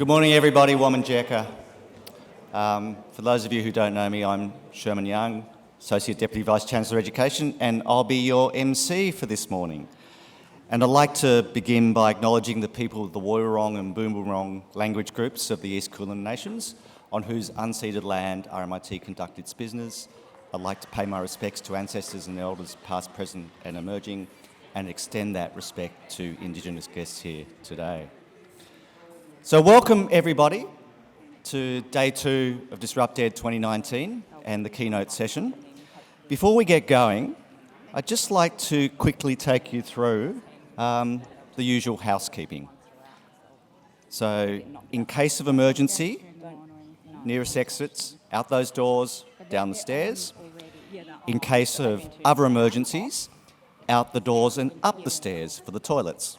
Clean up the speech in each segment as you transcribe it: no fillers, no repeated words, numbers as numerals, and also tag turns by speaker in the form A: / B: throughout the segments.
A: Good morning, everybody. Wominjeka. For those of you who don't know me, I'm Sherman Young, Associate Deputy Vice-Chancellor Education, and I'll be your MC for this morning. And I'd like to begin by acknowledging the people of the Woiwurrung and Boonwurrung language groups of the East Kulin Nations, on whose unceded land RMIT conduct its business. I'd like to pay my respects to ancestors and elders past, present and emerging, and extend that respect to Indigenous guests here today. So welcome everybody to day 2 of DisruptED 2019 and the keynote session. Before we get going, I'd just like to quickly take you through the usual housekeeping. So in case of emergency, nearest exits, out those doors, down the stairs. In case of other emergencies, out the doors and up the stairs for the toilets.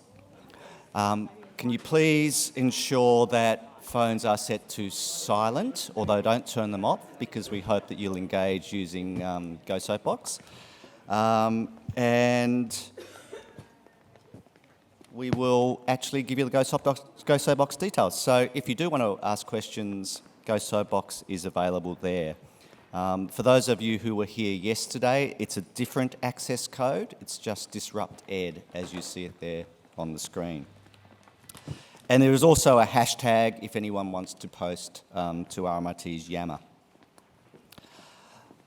A: Can you please ensure that phones are set to silent, although don't turn them off, because we hope that you'll engage using Go Soapbox. And we will actually give you the Go Soapbox details. So if you do want to ask questions, Go Soapbox is available there. For those of you who were here yesterday, it's a different access code. It's just DisruptED as you see it there on the screen. And there is also a hashtag if anyone wants to post to RMIT's Yammer.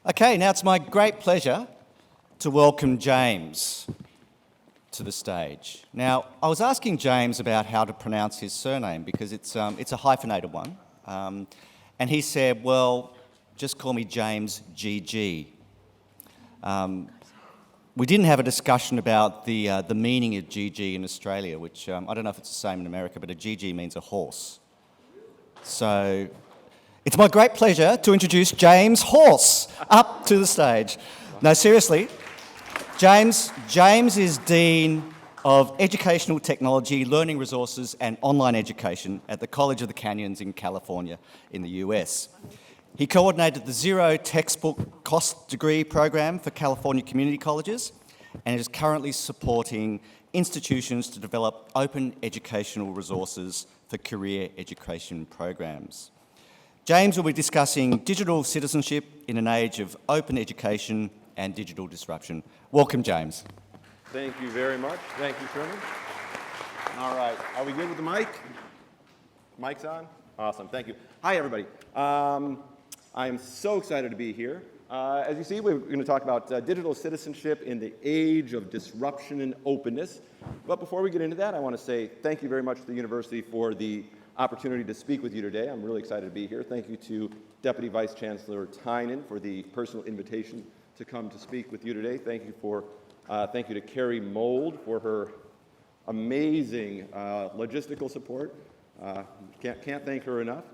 A: Okay, now it's my great pleasure to welcome James to the stage. Now, I was asking James about how to pronounce his surname because it's a hyphenated one. And he said, well, just call me James GG. We didn't have a discussion about the meaning of GG in Australia, which I don't know if it's the same in America, but a GG means a horse. So it's my great pleasure to introduce James Horse up to the stage. No, seriously, James is Dean of Educational Technology, Learning Resources and Online Education at the College of the Canyons in California in the US. He coordinated the Zero Textbook Cost Degree program for California community colleges and is currently supporting institutions to develop open educational resources for career education programs. James will be discussing digital citizenship in an age of open education and digital disruption. Welcome, James.
B: Thank you very much. Thank you, Sherman. All right, are we good with the mic? Mic's on? Awesome, thank you. Hi, everybody. I am so excited to be here. As you see, we're going to talk about digital citizenship in the age of disruption and openness. But before we get into that, I want to say thank you very much to the university for the opportunity to speak with you today. I'm really excited to be here. Thank you to Deputy Vice Chancellor Tynan for the personal invitation to come to speak with you today. Thank you to Carrie Mold for her amazing logistical support. Can't thank her enough.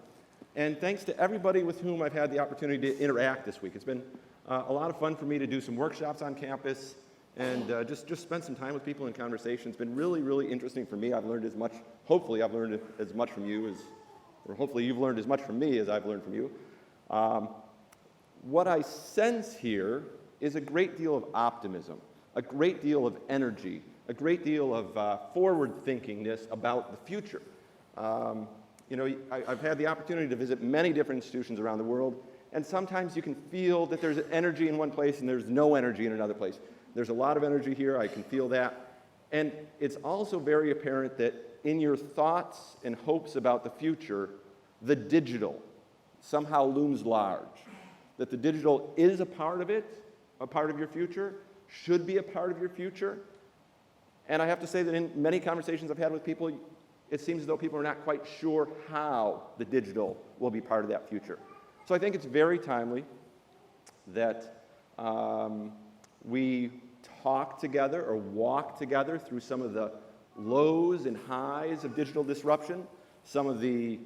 B: And thanks to everybody with whom I've had the opportunity to interact this week. It's been a lot of fun for me to do some workshops on campus and just spend some time with people in conversation. It's been really, really interesting for me. I've learned as much, hopefully I've learned as much from you or hopefully you've learned as much from me as I've learned from you. What I sense here is a great deal of optimism, a great deal of energy, a great deal of forward-thinkingness about the future. You know, I've had the opportunity to visit many different institutions around the world, and sometimes you can feel that there's energy in one place and there's no energy in another place. There's a lot of energy here, I can feel that. And it's also very apparent that in your thoughts and hopes about the future, the digital somehow looms large. That the digital is a part of it, a part of your future, should be a part of your future. And I have to say that in many conversations I've had with people, it seems as though people are not quite sure how the digital will be part of that future. So I think it's very timely that we talk together or walk together through some of the lows and highs of digital disruption, some of the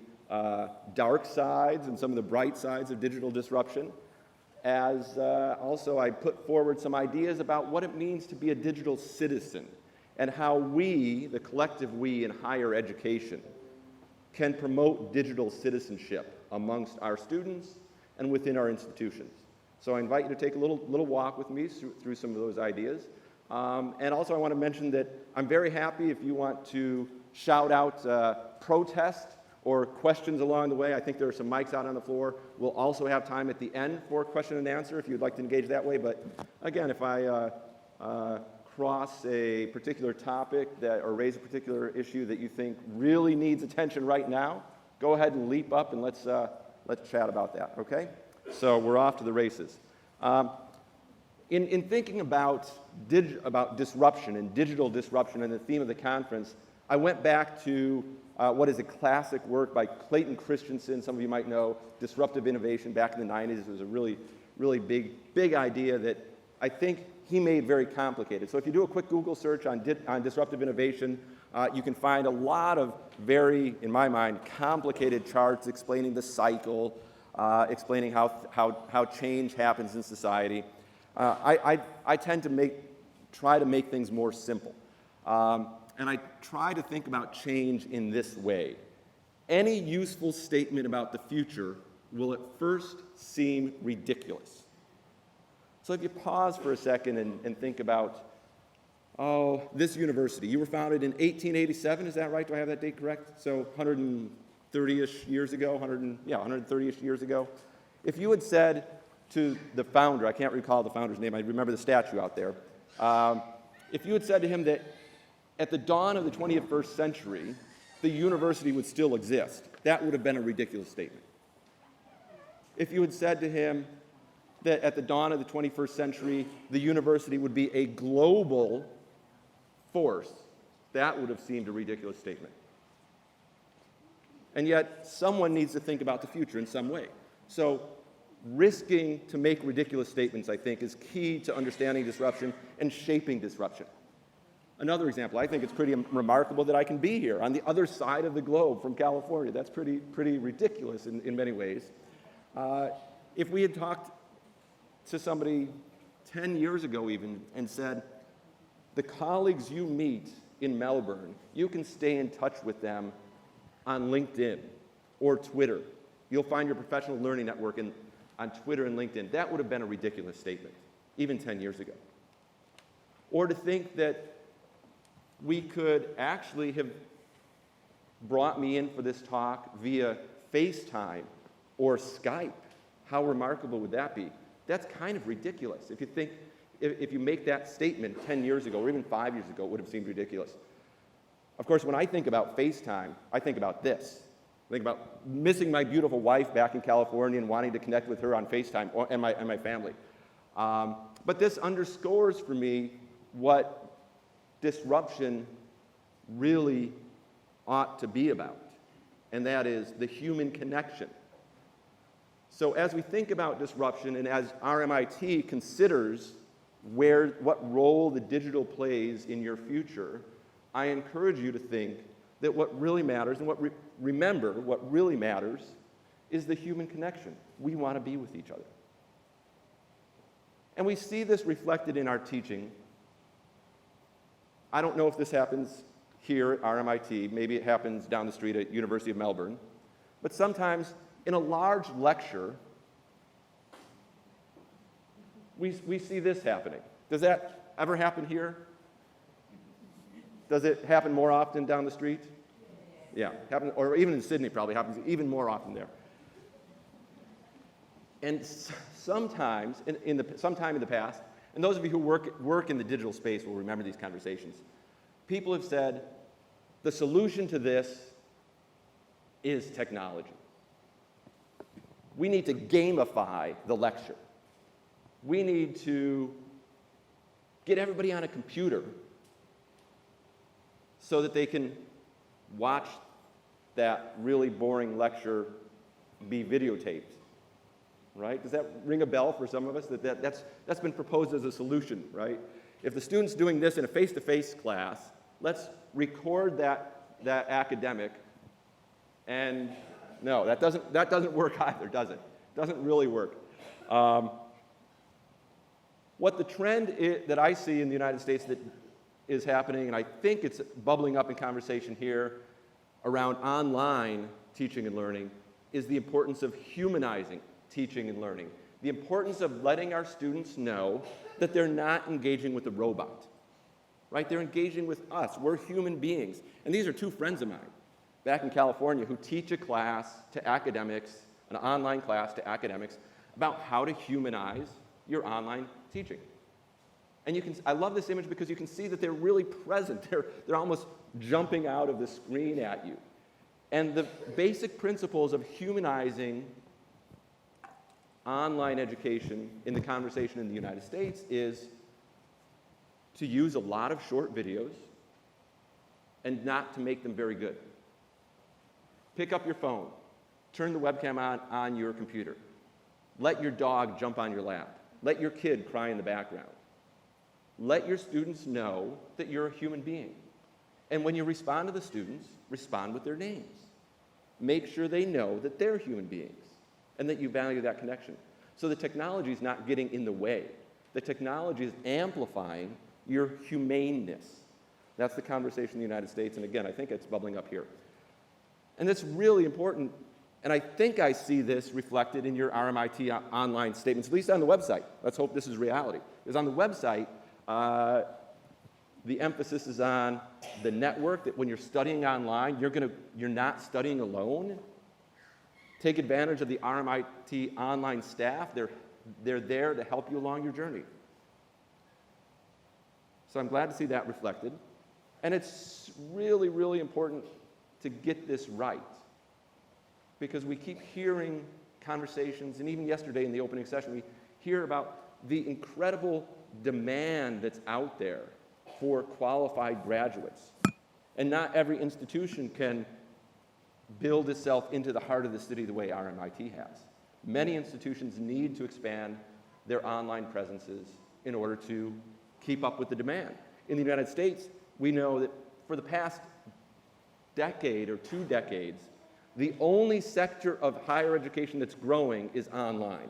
B: dark sides and some of the bright sides of digital disruption, as also I put forward some ideas about what it means to be a digital citizen and how we, the collective we in higher education, can promote digital citizenship amongst our students and within our institutions. So I invite you to take a little walk with me through some of those ideas. And also I want to mention that I'm very happy if you want to shout out protest or questions along the way. I think there are some mics out on the floor. We'll also have time at the end for question and answer if you'd like to engage that way. But again, if I cross a particular topic or raise a particular issue that you think really needs attention right now, go ahead and leap up and let's chat about that, okay? So we're off to the races. In thinking about disruption and digital disruption and the theme of the conference, I went back to what is a classic work by Clayton Christensen. Some of you might know Disruptive Innovation back in the 90s. It was a really, really big idea that I think he made very complicated. So if you do a quick Google search on disruptive innovation, you can find a lot of very, in my mind, complicated charts explaining the cycle, explaining how change happens in society. I tend to try to make things more simple. And I try to think about change in this way. Any useful statement about the future will at first seem ridiculous. So if you pause for a second and think about, this university, you were founded in 1887, is that right? Do I have that date correct? So 130-ish years ago, 130-ish years ago. If you had said to the founder, I can't recall the founder's name, I remember the statue out there. If you had said to him that at the dawn of the 21st century, the university would still exist, that would have been a ridiculous statement. If you had said to him that at the dawn of the 21st century, the university would be a global force, that would have seemed a ridiculous statement. And yet, someone needs to think about the future in some way. So, risking to make ridiculous statements, I think, is key to understanding disruption and shaping disruption. Another example, I think it's pretty remarkable that I can be here on the other side of the globe from California. That's pretty ridiculous in many ways. If we had talked to somebody 10 years ago even and said, the colleagues you meet in Melbourne, you can stay in touch with them on LinkedIn or Twitter. You'll find your professional learning network on Twitter and LinkedIn. That would have been a ridiculous statement, even 10 years ago. Or to think that we could actually have brought me in for this talk via FaceTime or Skype. How remarkable would that be? That's kind of ridiculous. If you make that statement 10 years ago or even 5 years ago, it would have seemed ridiculous. Of course, when I think about FaceTime, I think about this. I think about missing my beautiful wife back in California and wanting to connect with her on FaceTime and my family. But this underscores for me what disruption really ought to be about, and that is the human connection. So as we think about disruption and as RMIT considers what role the digital plays in your future, I encourage you to think that what really matters and remember what really matters is the human connection. We want to be with each other. And we see this reflected in our teaching. I don't know if this happens here at RMIT. Maybe it happens down the street at University of Melbourne. But sometimes in a large lecture, we see this happening. Does that ever happen here? Does it happen more often down the street? Yeah, or even in Sydney probably happens even more often there. And sometimes, sometime in the past, and those of you who work in the digital space will remember these conversations, people have said, the solution to this is technology. We need to gamify the lecture. We need to get everybody on a computer so that they can watch that really boring lecture be videotaped. Right? Does that ring a bell for some of us? That's been proposed as a solution, right? If the student's doing this in a face-to-face class, let's record that academic. And no, that doesn't work either, does it? Doesn't really work. What the trend that I see in the United States that is happening, and I think it's bubbling up in conversation here around online teaching and learning, is the importance of humanizing teaching and learning. The importance of letting our students know that they're not engaging with a robot, right? They're engaging with us. We're human beings. And these are two friends of mine. back in California who teach a class to academics, an online class to academics, about how to humanize your online teaching. And I love this image because you can see that they're really present. They're almost jumping out of the screen at you. And the basic principles of humanizing online education in the conversation in the United States is to use a lot of short videos and not to make them very good. Pick up your phone, turn the webcam on your computer, let your dog jump on your lap, let your kid cry in the background. Let your students know that you're a human being. And when you respond to the students, respond with their names. Make sure they know that they're human beings and that you value that connection. So the technology is not getting in the way. The technology is amplifying your humaneness. That's the conversation in the United States, and again, I think it's bubbling up here. And that's really important, and I think I see this reflected in your RMIT online statements, at least on the website. Let's hope this is reality. Because on the website, the emphasis is on the network, that when you're studying online, you're not studying alone. Take advantage of the RMIT online staff. They're there to help you along your journey. So I'm glad to see that reflected. And it's really, really important to get this right, because we keep hearing conversations, and even yesterday in the opening session, we hear about the incredible demand that's out there for qualified graduates. And not every institution can build itself into the heart of the city the way RMIT has. Many institutions need to expand their online presences in order to keep up with the demand. In the United States, we know that for the past decade or 2 decades, the only sector of higher education that's growing is online.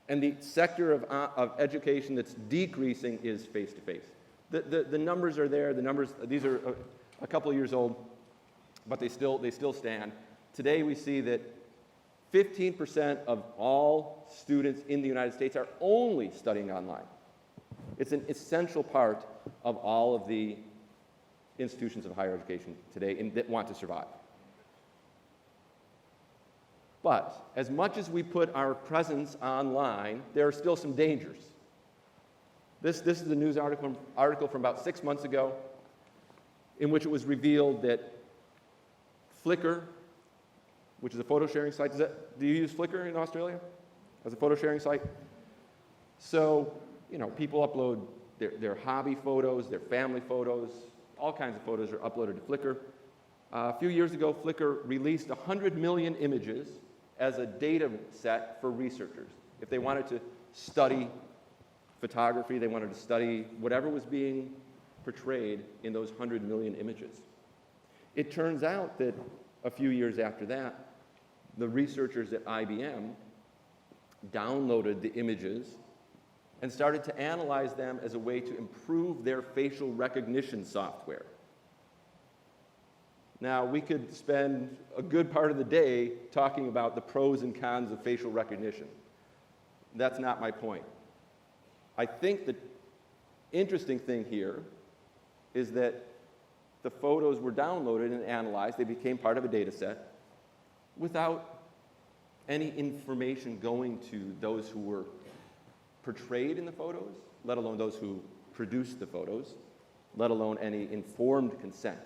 B: And the sector of education that's decreasing is face-to-face. The numbers are there. These are a couple of years old, but they still stand. Today we see that 15% of all students in the United States are only studying online. It's an essential part of all of the institutions of higher education today that want to survive. But as much as we put our presence online, there are still some dangers. This is a news article from about 6 months ago, in which it was revealed that Flickr, which is a photo sharing site, do you use Flickr in Australia as a photo sharing site? So, people upload their hobby photos, their family photos, all kinds of photos are uploaded to Flickr. A few years ago, Flickr released 100 million images as a data set for researchers. If they wanted to study photography, they wanted to study whatever was being portrayed in those 100 million images. It turns out that a few years after that, the researchers at IBM downloaded the images and started to analyze them as a way to improve their facial recognition software. Now, we could spend a good part of the day talking about the pros and cons of facial recognition. That's not my point. I think the interesting thing here is that the photos were downloaded and analyzed. They became part of a data set without any information going to those who were portrayed in the photos, let alone those who produced the photos, let alone any informed consent.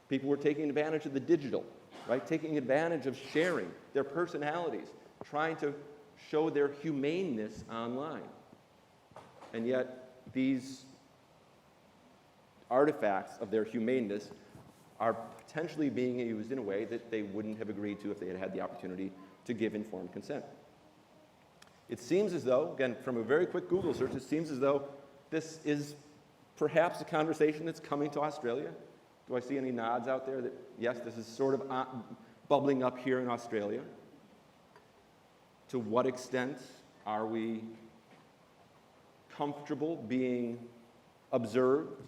B: People were taking advantage of the digital, right? Taking advantage of sharing their personalities, trying to show their humaneness online. And yet, these artifacts of their humaneness are potentially being used in a way that they wouldn't have agreed to if they had had the opportunity to give informed consent. It seems as though, again, from a very quick Google search, it seems as though this is perhaps a conversation that's coming to Australia. Do I see any nods out there that, yes, this is sort of bubbling up here in Australia? To what extent are we comfortable being observed?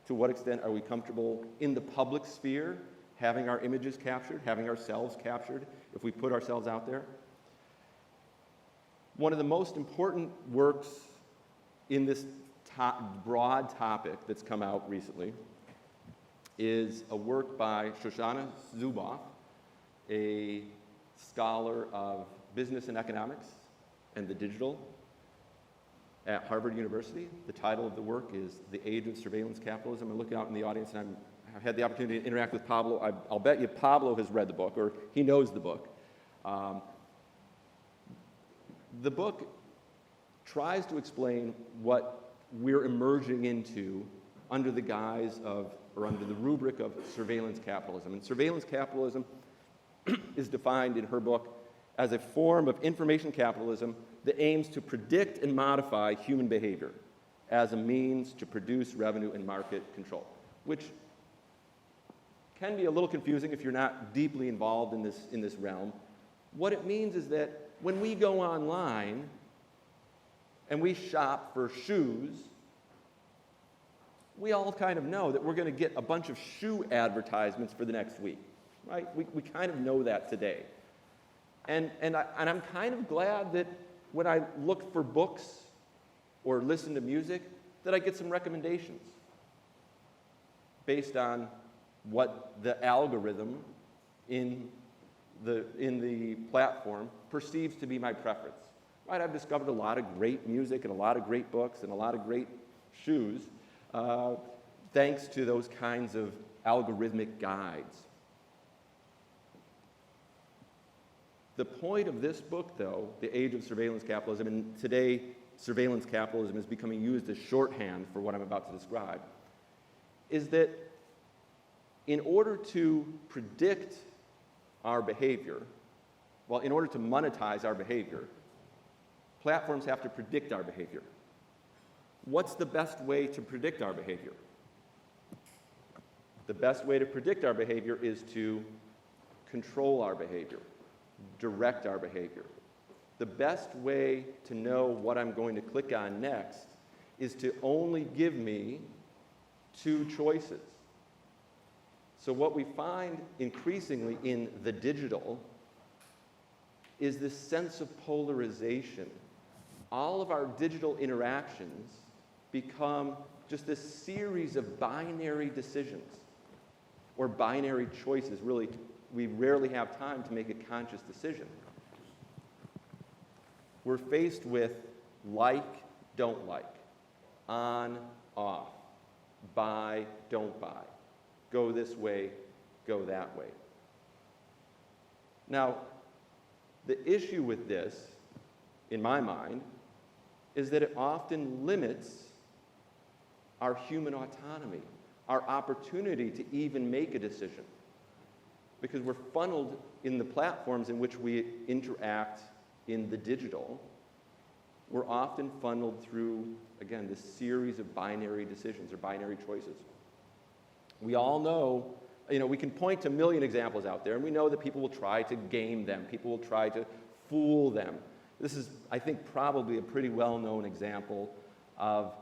B: To what extent are we comfortable in the public sphere having our images captured, having ourselves captured, if we put ourselves out there? One of the most important works in this broad topic that's come out recently is a work by Shoshana Zuboff, a scholar of business and economics and the digital at Harvard University. The title of the work is The Age of Surveillance Capitalism. I'm looking out in the audience, and I've had the opportunity to interact with Pablo. I'll bet you Pablo has read the book, or he knows the book. The book tries to explain what we're emerging into under the guise of, or under the rubric of surveillance capitalism. And surveillance capitalism is defined in her book as a form of information capitalism that aims to predict and modify human behavior as a means to produce revenue and market control, which can be a little confusing if you're not deeply involved in this realm. What it means is that when we go online and we shop for shoes, we all kind of know that we're going to get a bunch of shoe advertisements for the next week, right? We kind of know that today. And I'm kind of glad that when I look for books or listen to music, that I get some recommendations based on what the algorithm in the platform perceives to be my preference. Right? I've discovered a lot of great music and a lot of great books and a lot of great shoes thanks to those kinds of algorithmic guides. The point of this book, though, The Age of Surveillance Capitalism, and today surveillance capitalism is becoming used as shorthand for what I'm about to describe, is that in order to predict our behavior, well, in order to monetize our behavior, platforms have to predict our behavior. What's the best way to predict our behavior? The best way to predict our behavior is to control our behavior, direct our behavior. The best way to know what I'm going to click on next is to only give me two choices. So what we find increasingly in the digital is this sense of polarization. All of our digital interactions become just this series of binary decisions or binary choices. Really, we rarely have time to make a conscious decision. We're faced with like, don't like, on, off, buy, don't buy, go this way, go that way. Now, the issue with this, in my mind, is that it often limits our human autonomy, our opportunity to even make a decision, because we're funneled in the platforms in which we interact in the digital. We're often funneled through, again, this series of binary decisions or binary choices. We all know, we can point to a million examples out there, and we know that people will try to game them. People will try to fool them. This is, I think, probably a pretty well-known example of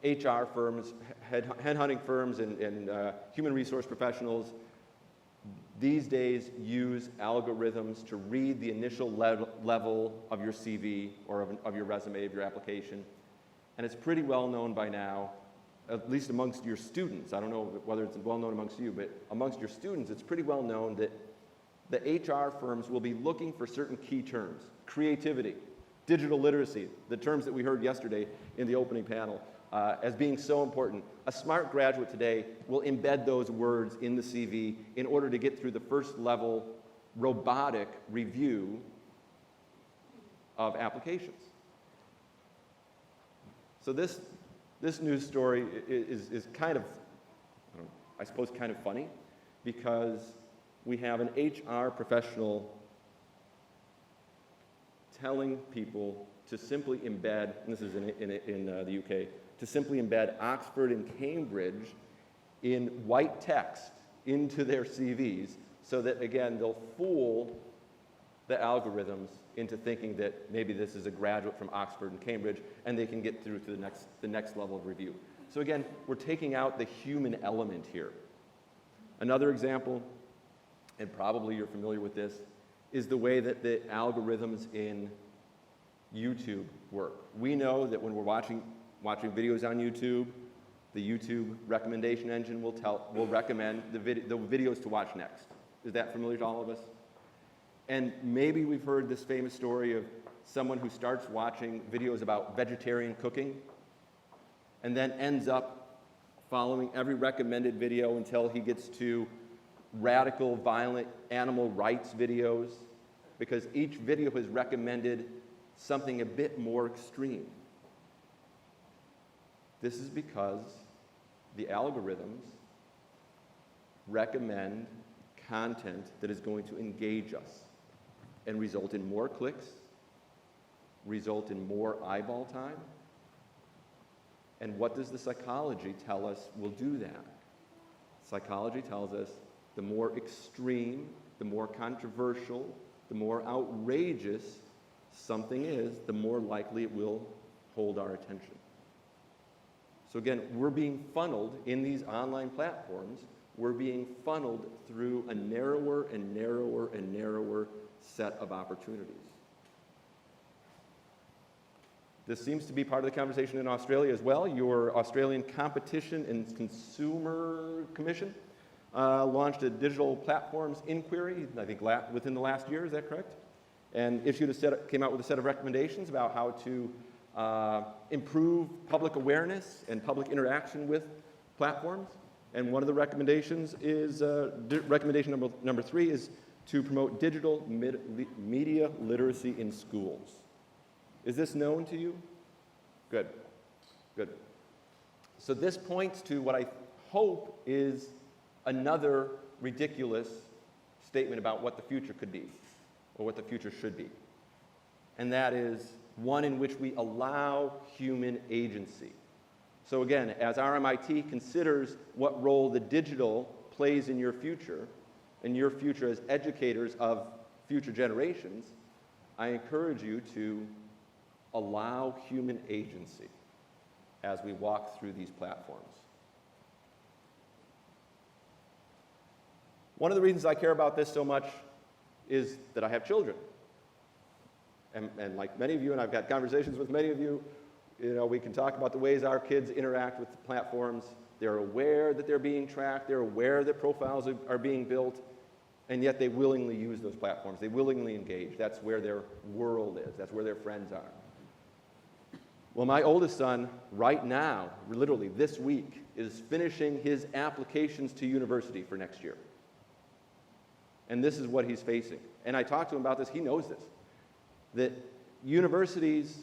B: HR firms, headhunting firms, and human resource professionals these days use algorithms to read the initial level of your CV or of your resume, of your application. And it's pretty well known by now, at least amongst your students. I don't know whether it's well known amongst you, but amongst your students, it's pretty well known that the HR firms will be looking for certain key terms: creativity, digital literacy, the terms that we heard yesterday in the opening panel, as being so important. A smart graduate today will embed those words in the CV in order to get through the first level robotic review of applications. So this news story is kind of, I suppose, kind of funny, because we have an HR professional telling people to simply embed, and this is in the UK, to simply embed Oxford and Cambridge in white text into their CVs so that, again, they'll fool the algorithms into thinking that maybe this is a graduate from Oxford and Cambridge, and they can get through to the next level of review. So again, we're taking out the human element here. Another example, and probably you're familiar with this, is the way that the algorithms in YouTube work. We know that when we're watching videos on YouTube, The YouTube recommendation engine will recommend the videos to watch next. Is that familiar to all of us? And maybe we've heard this famous story of someone who starts watching videos about vegetarian cooking and then ends up following every recommended video until he gets to radical, violent animal rights videos, because each video has recommended something a bit more extreme. This is because the algorithms recommend content that is going to engage us and result in more clicks, result in more eyeball time. And what does the psychology tell us will do that? Psychology tells us the more extreme, the more controversial, the more outrageous something is, the more likely it will hold our attention. So again, we're being funneled in these online platforms, we're being funneled through a narrower and narrower and narrower set of opportunities. This seems to be part of the conversation in Australia as well. Your Australian Competition and Consumer Commission launched a digital platforms inquiry, I think within the last year, is that correct? And came out with a set of recommendations about how to improve public awareness and public interaction with platforms. And one of the recommendations is, recommendation number 3 is to promote digital media literacy in schools. Is this known to you? Good, good. So this points to what I hope is another ridiculous statement about what the future could be, or what the future should be. And that is one in which we allow human agency. So again, as RMIT considers what role the digital plays in your future, and your future as educators of future generations, I encourage you to allow human agency as we walk through these platforms. One of the reasons I care about this so much is that I have children. And like many of you, and I've got conversations with many of you, we can talk about the ways our kids interact with the platforms. They're aware that they're being tracked. They're aware that profiles are being built. And yet they willingly use those platforms. They willingly engage. That's where their world is. That's where their friends are. Well, my oldest son, right now, literally this week, is finishing his applications to university for next year. And this is what he's facing. And I talked to him about this. He knows this. That universities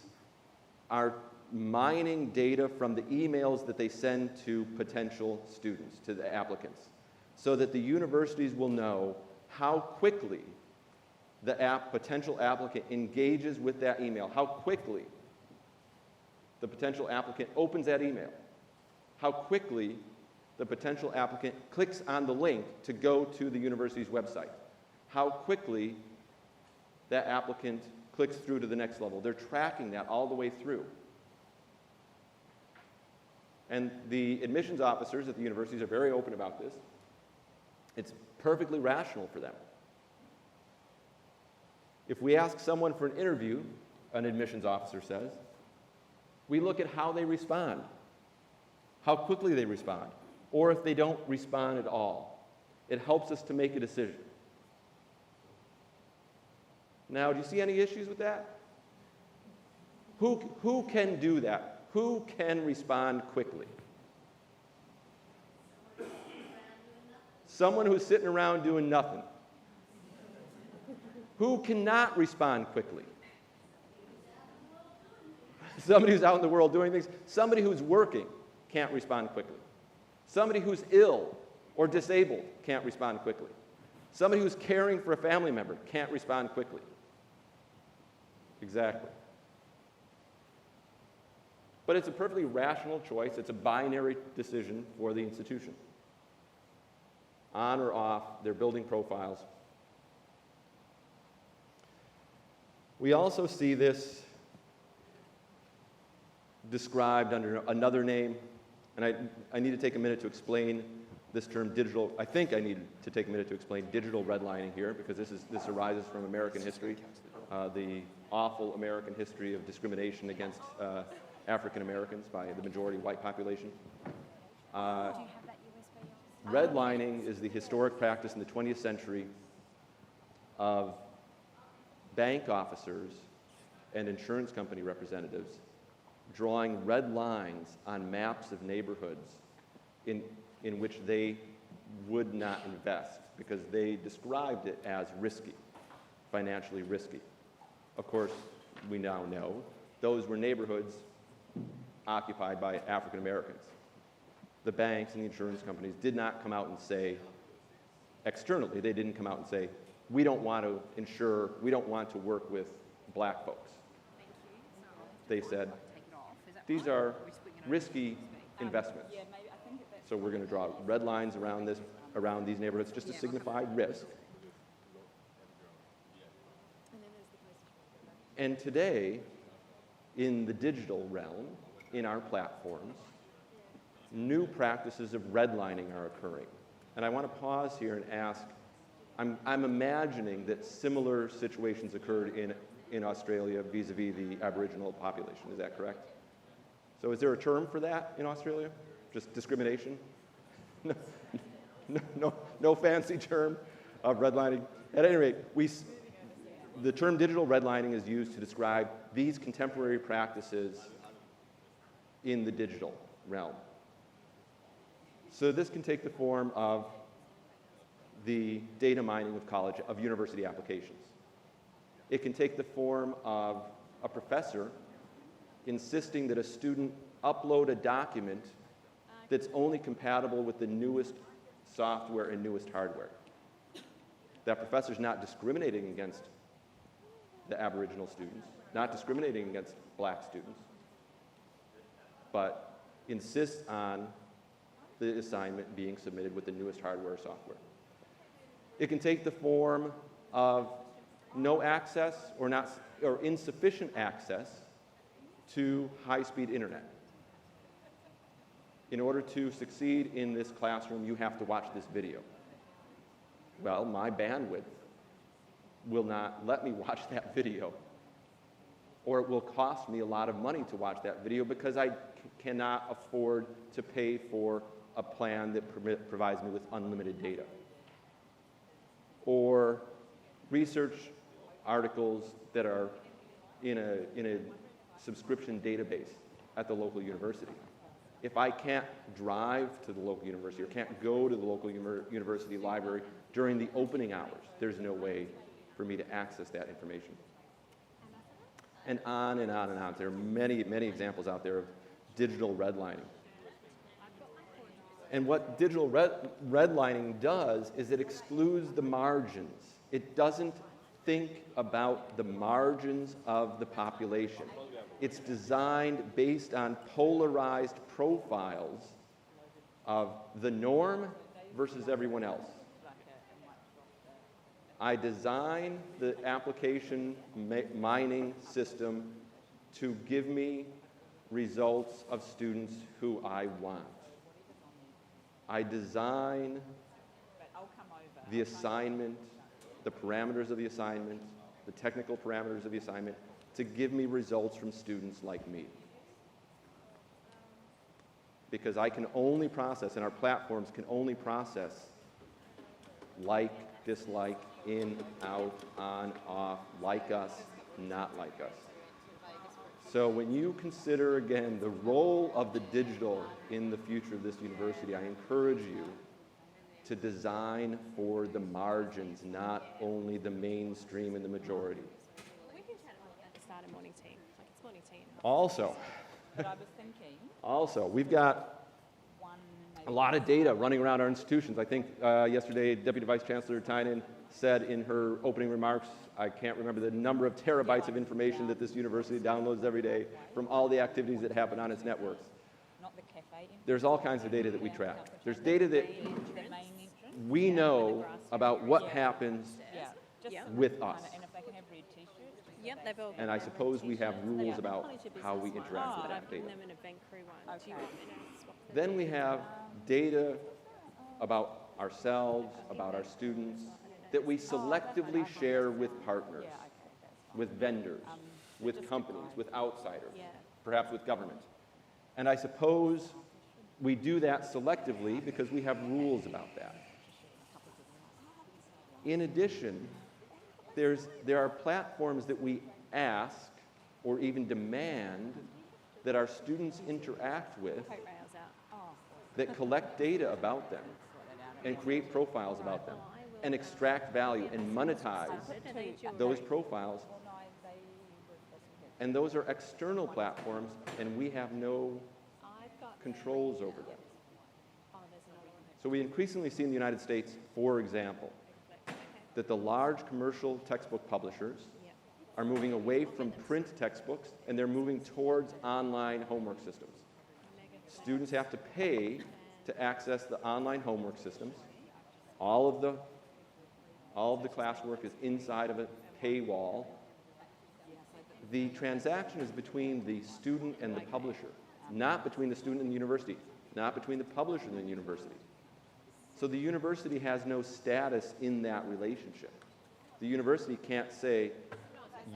B: are mining data from the emails that they send to potential students, to the applicants, so that the universities will know how quickly the potential applicant engages with that email, how quickly the potential applicant opens that email, how quickly the potential applicant clicks on the link to go to the university's website, how quickly that applicant clicks through to the next level. They're tracking that all the way through. And the admissions officers at the universities are very open about this. It's perfectly rational for them. If we ask someone for an interview, an admissions officer says, we look at how they respond, how quickly they respond, or if they don't respond at all. It helps us to make a decision. Now, do you see any issues with that? Who can do that? Who can respond quickly? Someone who's sitting around doing nothing. Who cannot respond quickly? Somebody who's out in the world doing things. Somebody who's working can't respond quickly. Somebody who's ill or disabled can't respond quickly. Somebody who's caring for a family member can't respond quickly. Exactly. But it's a perfectly rational choice. It's a binary decision for the institution. On or off, they're building profiles. We also see this described under another name, and I need to take a minute to explain this term digital. I think I need to take a minute to explain digital redlining here, because this arises from American history, the awful American history of discrimination against African Americans by the majority white population. Redlining is the historic practice in the 20th century of bank officers and insurance company representatives drawing red lines on maps of neighborhoods in which they would not invest because they described it as risky, financially risky. Of course, we now know those were neighborhoods occupied by African Americans. The banks and the insurance companies did not come out and say, externally, they didn't come out and say, we don't want to insure, we don't want to work with black folks. They said, these are risky investments. So we're going to draw red lines around these neighborhoods just to signify risk. And today, in the digital realm, in our platforms, new practices of redlining are occurring. And I want to pause here and ask, I'm imagining that similar situations occurred in Australia vis-a-vis the Aboriginal population. Is that correct? So is there a term for that in Australia? Just discrimination? No fancy term of redlining. At any rate, the term digital redlining is used to describe these contemporary practices in the digital realm. So this can take the form of the data mining of university applications. It can take the form of a professor insisting that a student upload a document that's only compatible with the newest software and newest hardware. That professor's not discriminating against the Aboriginal students, not discriminating against black students, but insists on the assignment being submitted with the newest hardware or software. It can take the form of no access or insufficient access to high-speed internet. In order to succeed in this classroom, you have to watch this video. Well, my bandwidth will not let me watch that video, or it will cost me a lot of money to watch that video because I cannot afford to pay for a plan that provides me with unlimited data. Or research articles that are in a subscription database at the local university. If I can't drive to the local university or can't go to the local university library during the opening hours, there's no way for me to access that information. And on and on and on. There are many, many examples out there of digital redlining. And what digital redlining does is it excludes the margins. It doesn't think about the margins of the population. It's designed based on polarized profiles of the norm versus everyone else. I design the application mining system to give me results of students who I want. I design the assignment, the parameters of the assignment, the technical parameters of the assignment to give me results from students like me. Because I can only process, and our platforms can only process like, dislike, in, out, on, off, like us, not like us. So when you consider, again, the role of the digital in the future of this university, I encourage you to design for the margins, not only the mainstream and the majority.
C: We can chat at the start of morning tea. Like it's morning tea.
B: Also, we've got a lot of data running around our institutions. I think yesterday, Deputy Vice Chancellor Tynan said in her opening remarks, I can't remember the number of terabytes of information that this university downloads every day from all the activities that happen on its networks. There's all kinds of data that we track. There's data that we know about what happens with us. And I suppose we have rules about how we interact with that data. Then we have data about ourselves, about our students, that we selectively share with partners, with vendors, with companies, with outsiders, perhaps with government. And I suppose We do that selectively because we have rules about that. In addition, there are platforms that we ask or even demand that our students interact with
C: Coat rails out.
B: that collect data about them and create profiles about them and extract value and monetize those profiles. And those are external platforms, and we have no controls over them. So we increasingly see in the United States, for example, that the large commercial textbook publishers are moving away from print textbooks, and they're moving towards online homework systems. Students have to pay to access the online homework systems. All of the classwork is inside of a paywall. The transaction is between the student and the publisher, not between the student and the university, not between the publisher and the university. So the university has no status in that relationship. The university can't say,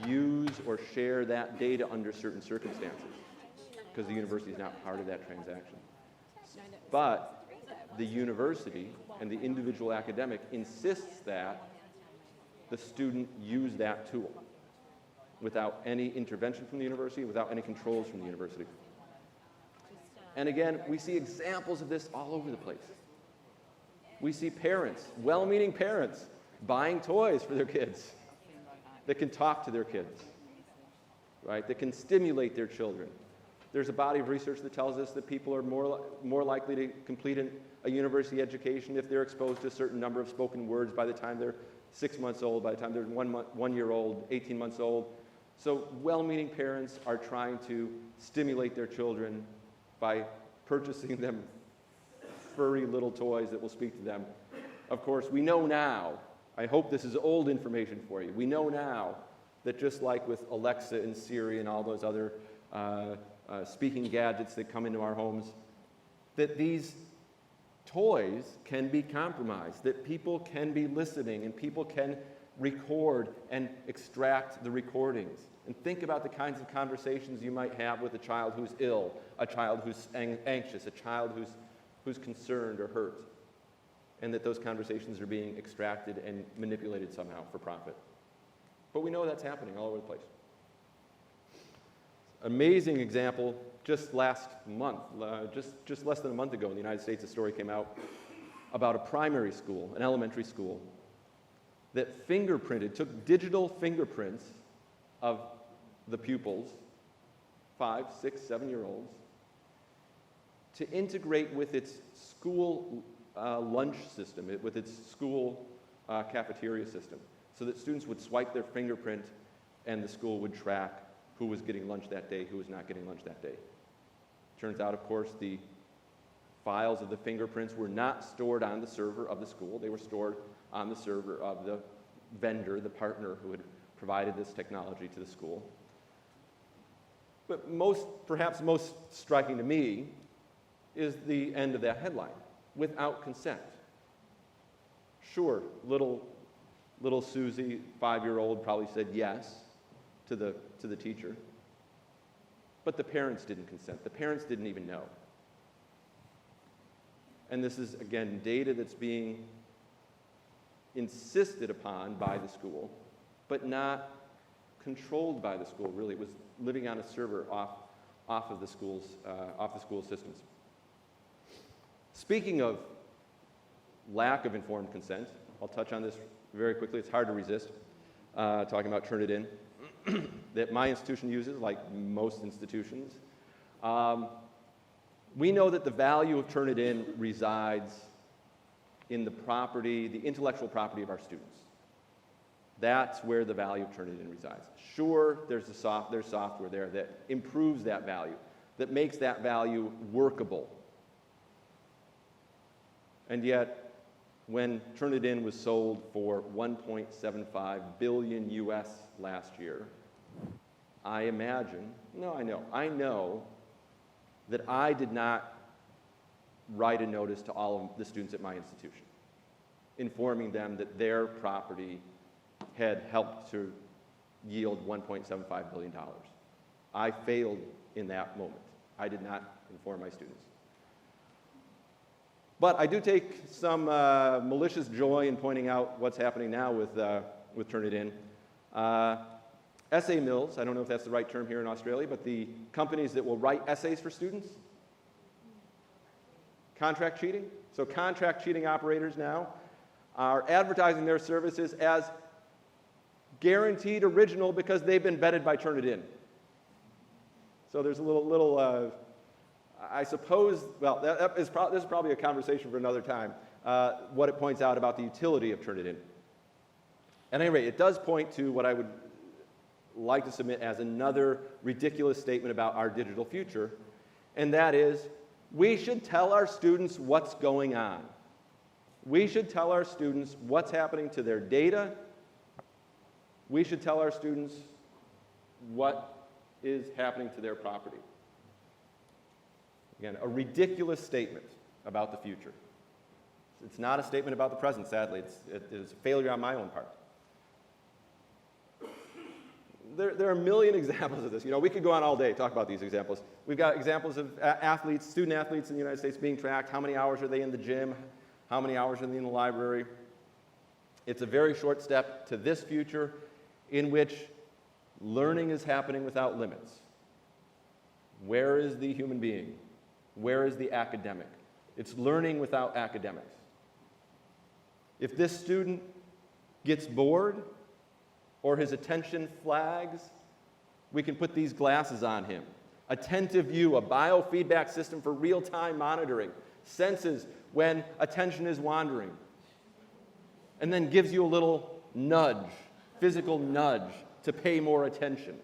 B: use or share that data under certain circumstances, because the university is not part of that transaction. But the university and the individual academic insists that the student use that tool without any intervention from the university, without any controls from the university. And again, we see examples of this all over the place. We see parents, well-meaning parents, buying toys for their kids that can talk to their kids, right? That can stimulate their children. There's a body of research that tells us that people are more likely to complete a university education if they're exposed to a certain number of spoken words by the time they're 6 months old, by the time they're 1 year old, 18 months old. So well-meaning parents are trying to stimulate their children by purchasing them furry little toys that will speak to them. Of course, we know now, I hope this is old information for you, we know now that just like with Alexa and Siri and all those other speaking gadgets that come into our homes, that these toys can be compromised, that people can be listening and people can record and extract the recordings. And think about the kinds of conversations you might have with a child who's ill, a child who's anxious, a child who's concerned or hurt, and that those conversations are being extracted and manipulated somehow for profit. But we know that's happening all over the place. Amazing example, just last month, just less than a month ago in the United States, a story came out about a primary school, an elementary school, that took digital fingerprints of the pupils, 5, 6, 7-year-olds, to integrate with its school lunch system, with its school cafeteria system, so that students would swipe their fingerprint and the school would track who was getting lunch that day, who was not getting lunch that day. Turns out, of course, the files of the fingerprints were not stored on the server of the school. They were stored on the server of the vendor, the partner who had provided this technology to the school. But perhaps most striking to me is the end of that headline, without consent. Sure, little Susie, 5-year-old, probably said yes to the teacher, but the parents didn't consent. The parents didn't even know. And this is, again, data that's being insisted upon by the school, but not controlled by the school, really. It was living on a server off of the school's systems. Speaking of lack of informed consent, I'll touch on this very quickly. It's hard to resist talking about Turnitin that my institution uses, like most institutions. We know that the value of Turnitin resides in the intellectual property of our students. That's where the value of Turnitin resides. Sure, there's software there that improves that value, that makes that value workable. And yet, when Turnitin was sold for $1.75 billion US last year, I know that I did not write a notice to all of the students at my institution, informing them that their property had helped to yield $1.75 billion. I failed in that moment. I did not inform my students. But I do take some malicious joy in pointing out what's happening now with Turnitin. Essay mills, I don't know if that's the right term here in Australia, but the companies that will write essays for students. Contract cheating. So contract cheating operators now are advertising their services as guaranteed original because they've been vetted by Turnitin. So there's a little I suppose, well, this is probably a conversation for another time, what it points out about the utility of Turnitin. At any rate, it does point to what I would like to submit as another ridiculous statement about our digital future, and that is, we should tell our students what's going on. We should tell our students what's happening to their data. We should tell our students what is happening to their property. Again, a ridiculous statement about the future. It's not a statement about the present, sadly. It is a failure on my own part. There are a million examples of this. You know, we could go on all day, talk about these examples. We've got examples of athletes, student athletes in the United States being tracked. How many hours are they in the gym? How many hours are they in the library? It's a very short step to this future in which learning is happening without limits. Where is the human being? Where is the academic? It's learning without academics. If this student gets bored or his attention flags, we can put these glasses on him. Attentive view, a biofeedback system for real-time monitoring, senses when attention is wandering, and then gives you a little nudge, physical nudge, to pay more attention.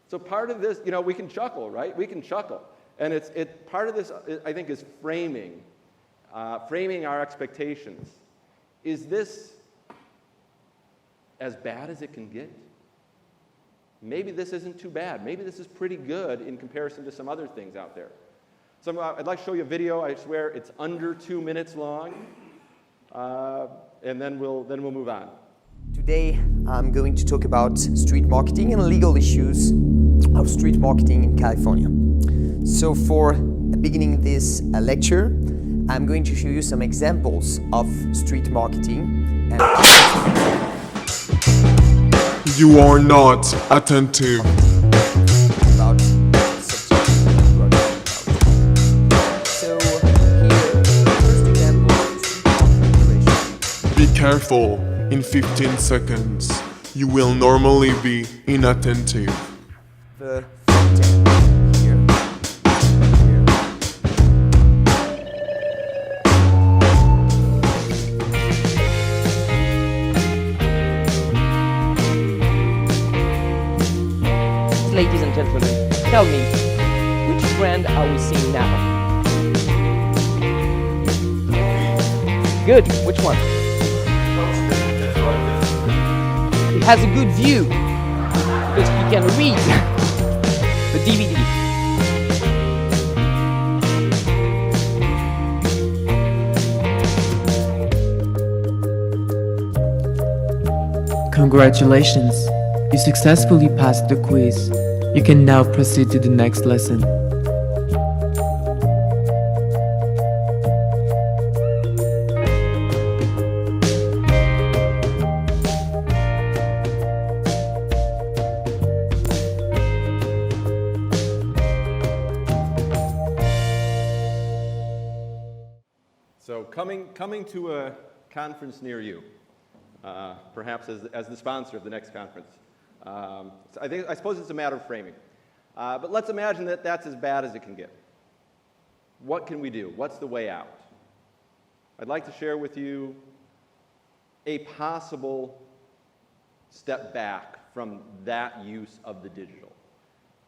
B: So part of this, you know, we can chuckle, right? We can chuckle. And part of this, I think, is framing our expectations. Is this as bad as it can get? Maybe this isn't too bad. Maybe this is pretty good in comparison to some other things out there. So I'd like to show you a video. I swear it's under 2 minutes long, and then we'll move on.
D: Today, I'm going to talk about street marketing and legal issues of street marketing in California. So for beginning this lecture, I'm going to show you some examples of street marketing.
E: You are not attentive.
D: About subject we are talking about. So here, the first example is street marketing.
E: Be careful. In 15 seconds, you will normally be inattentive.
D: The front end here.
F: Ladies and gentlemen, tell me, which brand are we seeing now? Good, which one? It has a good view, because you can read the DVD.
G: Congratulations! You successfully passed the quiz. You can now proceed to the next lesson.
B: So coming to a conference near you, perhaps as the sponsor of the next conference. So I suppose it's a matter of framing. But let's imagine that that's as bad as it can get. What can we do? What's the way out? I'd like to share with you a possible step back from that use of the digital.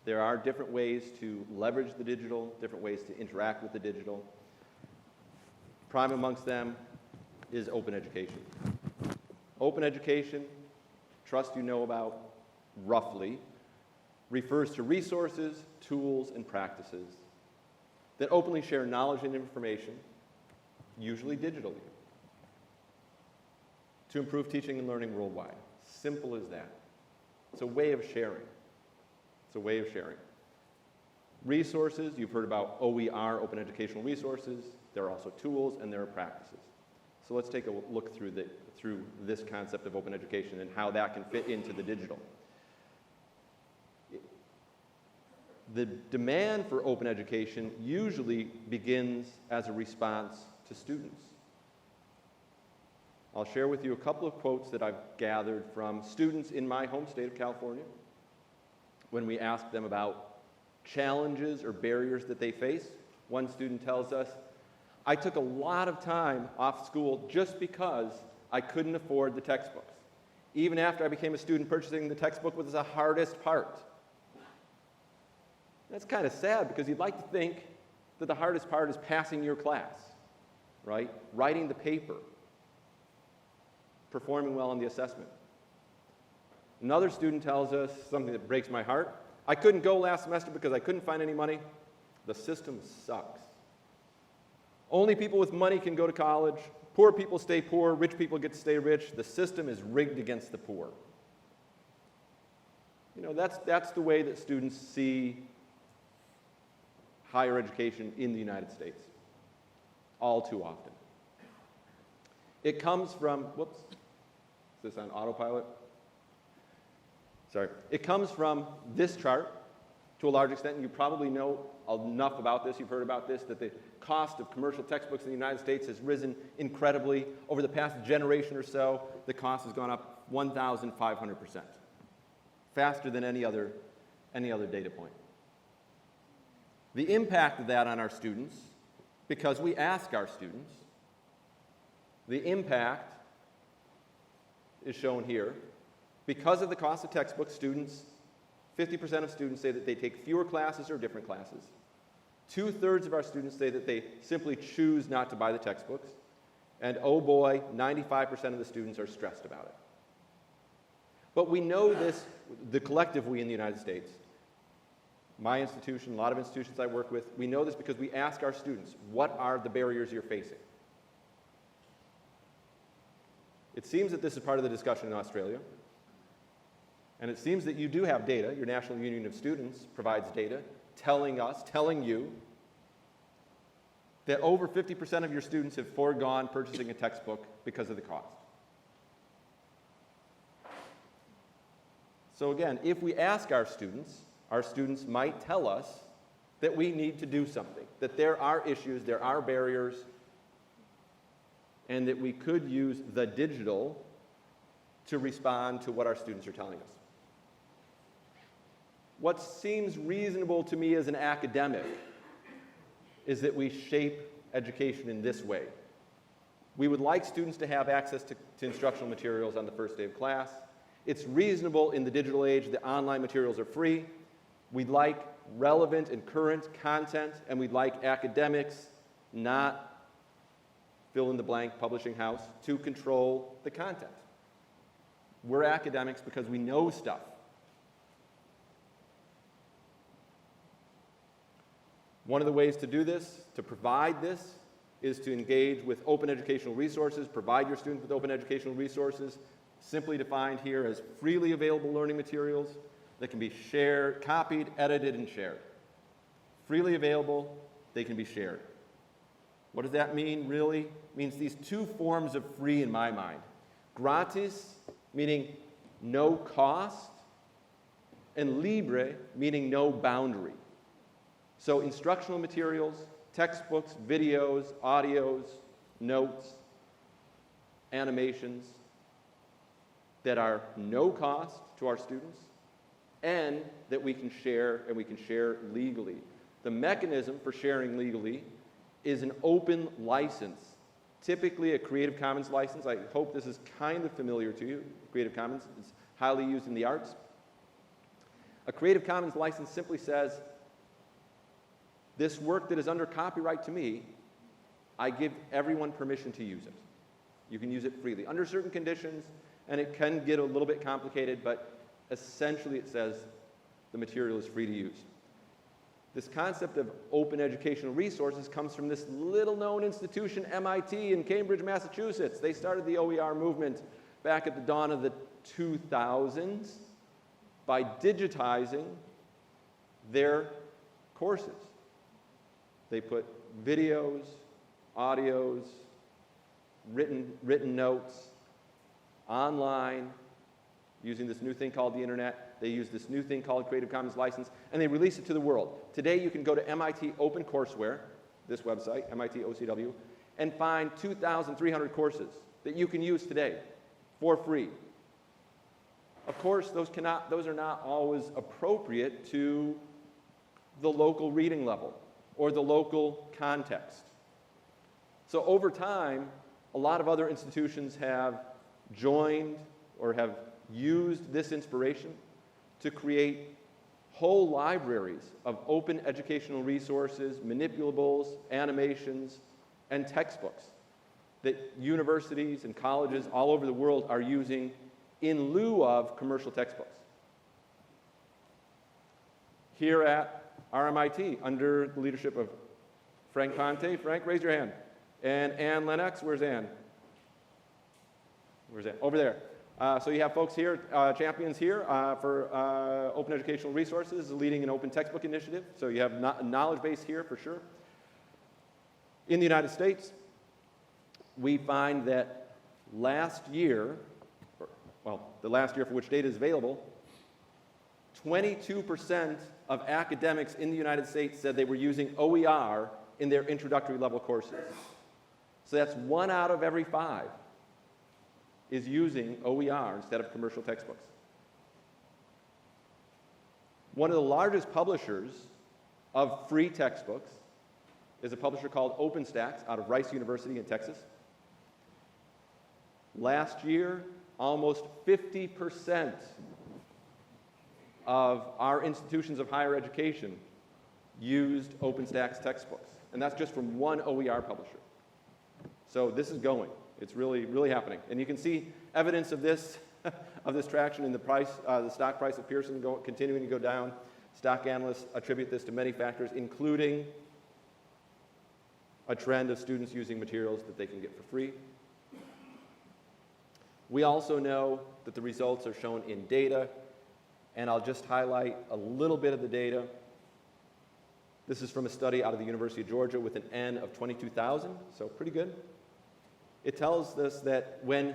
B: There are different ways to leverage the digital, different ways to interact with the digital. Prime amongst them is open education. Open education, trust you know about, roughly, refers to resources, tools, and practices that openly share knowledge and information, usually digitally, to improve teaching and learning worldwide. Simple as that. It's a way of sharing. It's a way of sharing. Resources, you've heard about OER, Open Educational Resources. There are also tools and there are practices. So let's take a look through this concept of open education and how that can fit into the digital. The demand for open education usually begins as a response to students. I'll share with you a couple of quotes that I've gathered from students in my home state of California when we ask them about challenges or barriers that they face. One student tells us, "I took a lot of time off school just because I couldn't afford the textbooks. Even after I became a student, purchasing the textbook was the hardest part." That's kind of sad because you'd like to think that the hardest part is passing your class, right? Writing the paper, performing well on the assessment. Another student tells us something that breaks my heart. "I couldn't go last semester because I couldn't find any money. The system sucks. Only people with money can go to college. Poor people stay poor. Rich people get to stay rich. The system is rigged against the poor." You know, that's the way that students see higher education in the United States, all too often. It comes from, whoops, is this on autopilot? Sorry. It comes from this chart to a large extent, and you probably know enough about this, you've heard about this, that the cost of commercial textbooks in the United States has risen incredibly. Over the past generation or so, the cost has gone up 1,500%, faster than any other data point. The impact of that on our students, because we ask our students, the impact is shown here. Because of the cost of textbooks, 50% of students say that they take fewer classes or different classes. 2/3 of our students say that they simply choose not to buy the textbooks. And oh boy, 95% of the students are stressed about it. But we know this, the collective we in the United States, my institution, a lot of institutions I work with, we know this because we ask our students, what are the barriers you're facing? It seems that this is part of the discussion in Australia. And it seems that you do have data. Your National Union of Students provides data telling you, that over 50% of your students have foregone purchasing a textbook because of the cost. So again, if we ask our students might tell us that we need to do something, that there are issues, there are barriers, and that we could use the digital to respond to what our students are telling us. What seems reasonable to me as an academic is that we shape education in this way. We would like students to have access to instructional materials on the first day of class. It's reasonable in the digital age that online materials are free. We'd like relevant and current content, and we'd like academics, not fill-in-the-blank publishing house, to control the content. We're academics because we know stuff. One of the ways to do this, to provide this, is to engage with open educational resources, provide your students with open educational resources, simply defined here as freely available learning materials that can be shared, copied, edited, and shared. Freely available, they can be shared. What does that mean, really? It means these two forms of free in my mind. Gratis, meaning no cost, and libre, meaning no boundary. So instructional materials, textbooks, videos, audios, notes, animations that are no cost to our students and that we can share, and we can share legally. The mechanism for sharing legally is an open license, typically a Creative Commons license. I hope this is kind of familiar to you. Creative Commons is highly used in the arts. A Creative Commons license simply says, this work that is under copyright to me, I give everyone permission to use it. You can use it freely under certain conditions, and it can get a little bit complicated, but essentially it says the material is free to use. This concept of open educational resources comes from this little-known institution, MIT in Cambridge, Massachusetts. They started the OER movement back at the dawn of the 2000s by digitizing their courses. They put videos, audios, written notes online using this new thing called the internet. They use this new thing called Creative Commons license, and they release it to the world. Today you can go to MIT OpenCourseWare, this website, MIT OCW, and find 2,300 courses that you can use today for free. Of course, those are not always appropriate to the local reading level or the local context. So over time, a lot of other institutions have joined or have used this inspiration to create whole libraries of open educational resources, manipulables, animations, and textbooks that universities and colleges all over the world are using in lieu of commercial textbooks. Here at RMIT, under the leadership of Frank Ponte. Frank, raise your hand. And Ann Lennox, where's Ann? Where's Ann? Over there. So you have folks here, champions here for open educational resources, leading an open textbook initiative. So you have a knowledge base here for sure. In the United States, we find that last year, the last year for which data is available, 22% of academics in the United States said they were using OER in their introductory level courses. So that's 1 out of every 5 is using OER instead of commercial textbooks. One of the largest publishers of free textbooks is a publisher called OpenStax out of Rice University in Texas. Last year, almost 50% of our institutions of higher education used OpenStax textbooks, and that's just from one OER publisher. So this is going. It's really, really happening. And you can see evidence of this, of this traction in the price, the stock price of Pearson continuing to go down. Stock analysts attribute this to many factors, including a trend of students using materials that they can get for free. We also know that the results are shown in data, and I'll just highlight a little bit of the data. This is from a study out of the University of Georgia with an N of 22,000, so pretty good. It tells us that when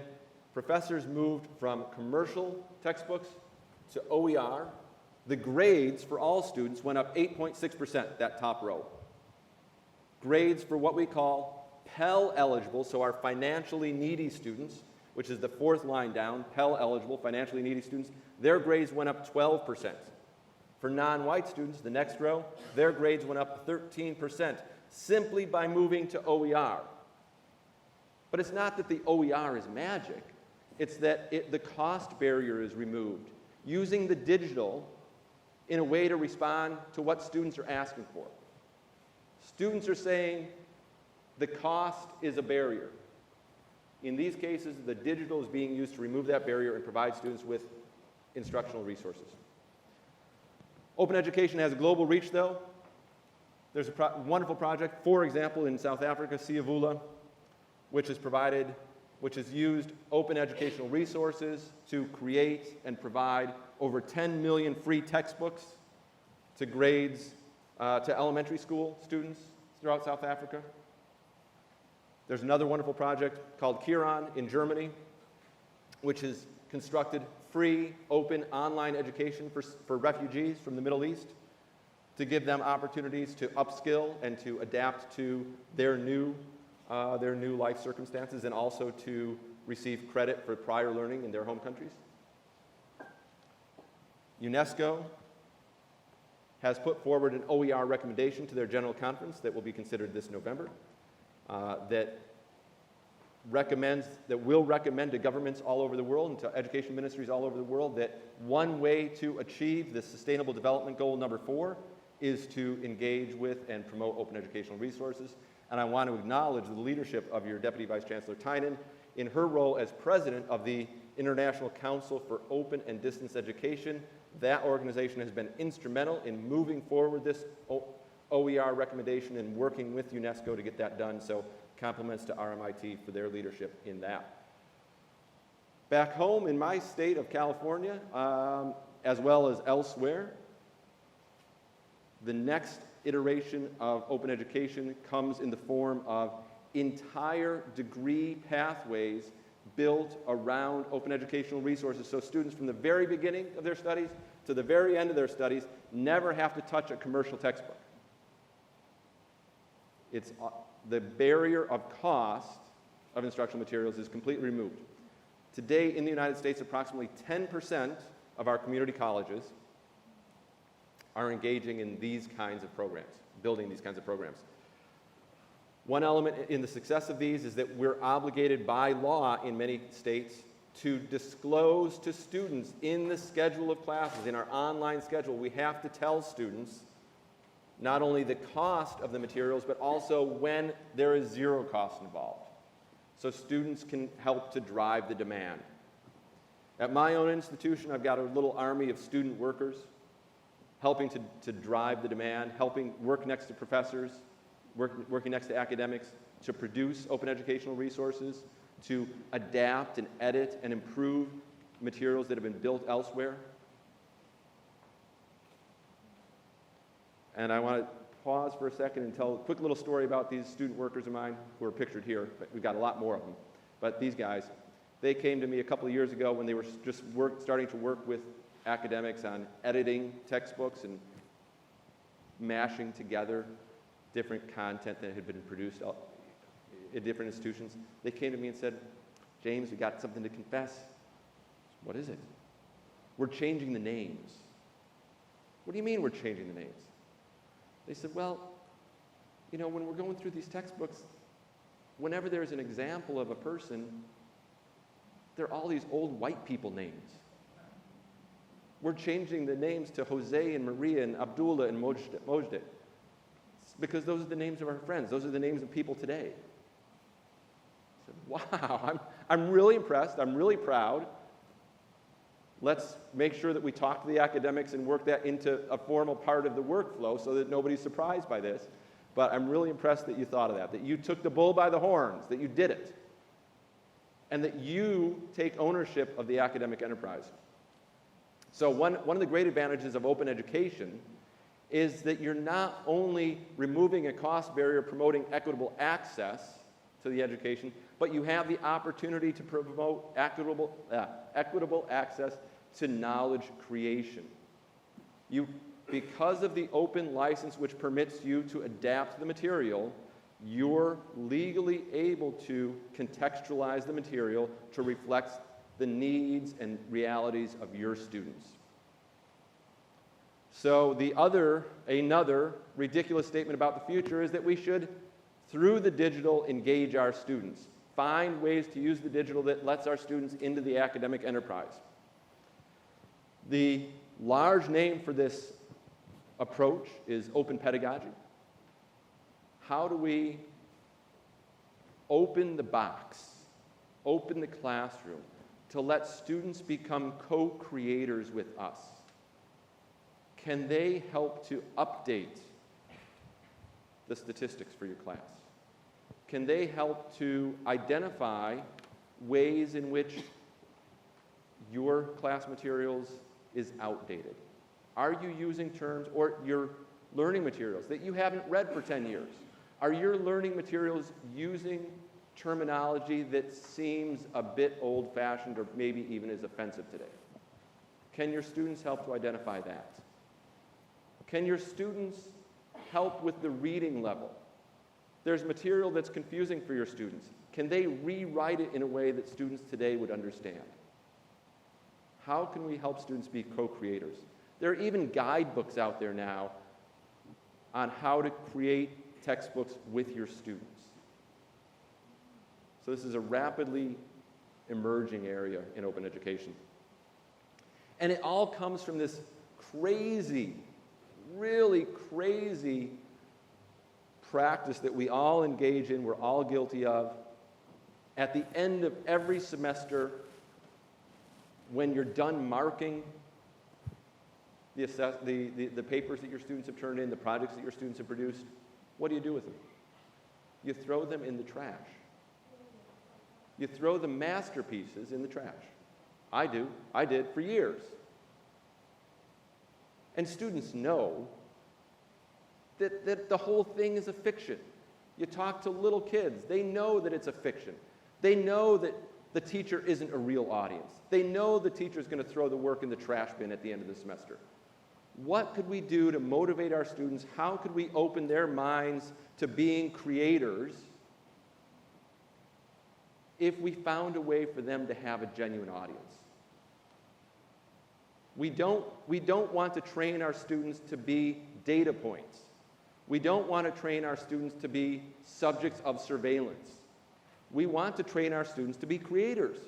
B: professors moved from commercial textbooks to OER, the grades for all students went up 8.6%, that top row. Grades for what we call Pell eligible, so our financially needy students, which is the 4th line down, Pell eligible, financially needy students, their grades went up 12%. For non-white students, the next row, their grades went up 13% simply by moving to OER. But it's not that the OER is magic. It's that the cost barrier is removed, using the digital in a way to respond to what students are asking for. Students are saying the cost is a barrier. In these cases, the digital is being used to remove that barrier and provide students with instructional resources. Open education has a global reach, though. There's a wonderful project, for example, in South Africa, Siavula, which has used open educational resources to create and provide over 10 million free textbooks to to elementary school students throughout South Africa. There's another wonderful project called Kiran in Germany, which has constructed free, open, online education for refugees from the Middle East to give them opportunities to upskill and to adapt to their new life circumstances, and also to receive credit for prior learning in their home countries. UNESCO has put forward an OER recommendation to their General Conference that will be considered this November, that will recommend to governments all over the world and to education ministries all over the world that one way to achieve the Sustainable Development Goal number 4 is to engage with and promote open educational resources. And I want to acknowledge the leadership of your Deputy Vice Chancellor Tynan in her role as president of the International Council for Open and Distance Education. That organization has been instrumental in moving forward this OER recommendation and working with UNESCO to get that done. So compliments to RMIT for their leadership in that. Back home in my state of California, as well as elsewhere, The next iteration of open education comes in the form of entire degree pathways built around open educational resources, so students from the very beginning of their studies to the very end of their studies never have to touch a commercial textbook. It's the barrier of cost of instructional materials is completely removed. Today in the United States, approximately 10% of our community colleges are engaging in these kinds of programs, building these kinds of programs. One element in the success of these is that we're obligated by law in many states to disclose to students in the schedule of classes, in our online schedule, we have to tell students not only the cost of the materials, but also when there is zero cost involved. So students can help to drive the demand. At my own institution, I've got a little army of student workers helping to drive the demand, helping work next to professors, working next to academics to produce open educational resources, to adapt and edit and improve materials that have been built elsewhere. And I want to pause for a second and tell a quick little story about these student workers of mine who are pictured here, but we've got a lot more of them. But these guys, they came to me a couple of years ago when they were just starting to work with academics on editing textbooks and mashing together different content that had been produced at different institutions. They came to me and said, James, we got something to confess. What is it? We're changing the names. What do you mean we're changing the names? They said, well, you know, when we're going through these textbooks, whenever there's an example of a person, there are all these old white people names. We're changing the names to Jose and Maria and Abdullah and Mojdeh because those are the names of our friends. Those are the names of people today. I said, wow, I'm really impressed. I'm really proud. Let's make sure that we talk to the academics and work that into a formal part of the workflow so that nobody's surprised by this. But I'm really impressed that you thought of that you took the bull by the horns, that you did it, and that you take ownership of the academic enterprise. So one of the great advantages of open education is that you're not only removing a cost barrier, promoting equitable access to the education, but you have the opportunity to promote equitable access to knowledge creation. Because of the open license which permits you to adapt the material, you're legally able to contextualize the material to reflect the needs and realities of your students. So another ridiculous statement about the future is that we should, through the digital, engage our students. Find ways to use the digital that lets our students into the academic enterprise. The large name for this approach is open pedagogy. How do we open the box, open the classroom, to let students become co-creators with us? Can they help to update the statistics for your class? Can they help to identify ways in which your class materials is outdated? Are you using terms or your learning materials that you haven't read for 10 years? Are your learning materials using terminology that seems a bit old-fashioned or maybe even is offensive today? Can your students help to identify that? Can your students help with the reading level? There's material that's confusing for your students. Can they rewrite it in a way that students today would understand? How can we help students be co-creators? There are even guidebooks out there now on how to create textbooks with your students. So this is a rapidly emerging area in open education. And it all comes from this crazy, really crazy practice that we all engage in, we're all guilty of. At the end of every semester, when you're done marking the papers that your students have turned in, the projects that your students have produced, what do you do with them? You throw them in the trash. You throw the masterpieces in the trash. I do. I did for years. And students know that the whole thing is a fiction. You talk to little kids, they know that it's a fiction. They know that the teacher isn't a real audience. They know the teacher is going to throw the work in the trash bin at the end of the semester. What could we do to motivate our students? How could we open their minds to being creators if we found a way for them to have a genuine audience? We don't want to train our students to be data points. We don't want to train our students to be subjects of surveillance. We want to train our students to be creators,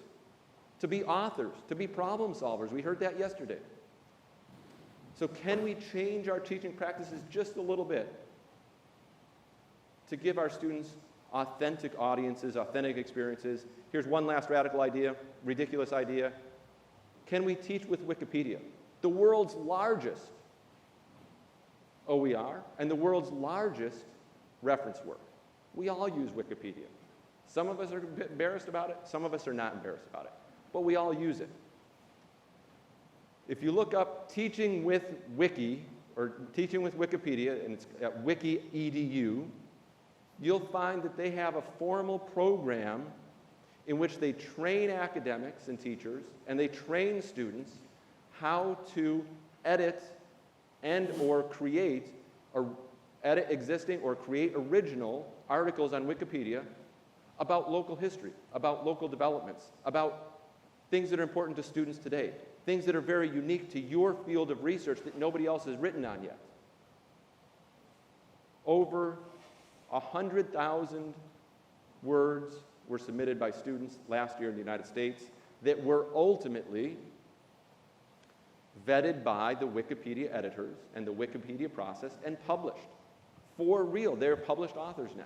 B: to be authors, to be problem solvers. We heard that yesterday. So can we change our teaching practices just a little bit to give our students authentic audiences, authentic experiences? Here's one last radical idea, ridiculous idea. Can we teach with Wikipedia, the world's largest OER and the world's largest reference work? We all use Wikipedia. Some of us are embarrassed about it, some of us are not embarrassed about it, but we all use it. If you look up teaching with Wiki or teaching with Wikipedia, and it's at wiki.edu, you'll find that they have a formal program in which they train academics and teachers, and they train students how to edit and or create, or edit existing or create original articles on Wikipedia about local history, about local developments, about things that are important to students today, things that are very unique to your field of research that nobody else has written on yet. Over 100,000 words were submitted by students last year in the United States that were ultimately vetted by the Wikipedia editors and the Wikipedia process and published. For real, they're published authors now.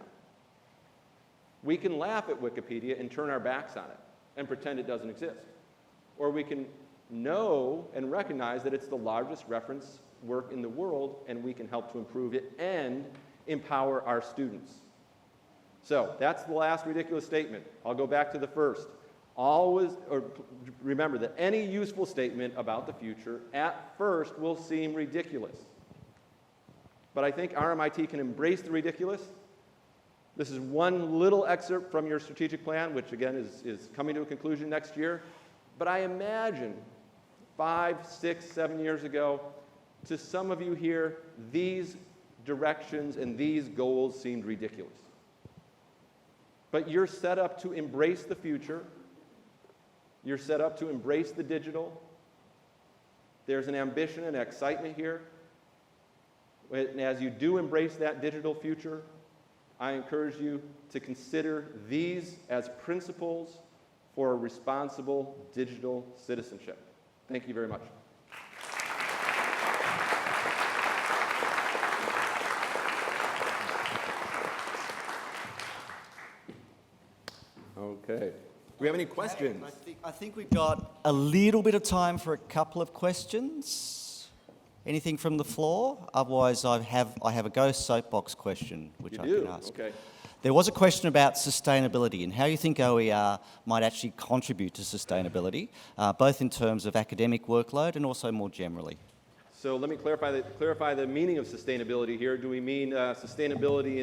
B: We can laugh at Wikipedia and turn our backs on it and pretend it doesn't exist. Or we can know and recognize that it's the largest reference work in the world, and we can help to improve it and empower our students. So that's the last ridiculous statement. I'll go back to the first. Remember that any useful statement about the future at first will seem ridiculous. But I think RMIT can embrace the ridiculous. This is one little excerpt from your strategic plan, which again is coming to a conclusion next year. But I imagine 5, 6, 7 years ago, to some of you here, these directions and these goals seemed ridiculous. But you're set up to embrace the future. You're set up to embrace the digital. There's an ambition and excitement here. And as you do embrace that digital future, I encourage you to consider these as principles for a responsible digital citizenship. Thank you very much. Okay. Do we have any questions?
A: I think we've got a little bit of time for a couple of questions. Anything from the floor? Otherwise, I have a ghost soapbox question, which I can ask.
B: Okay.
A: There was a question about sustainability and how you think OER might actually contribute to sustainability, both in terms of academic workload and also more generally.
B: So let me clarify the meaning of sustainability here. Do we mean sustainability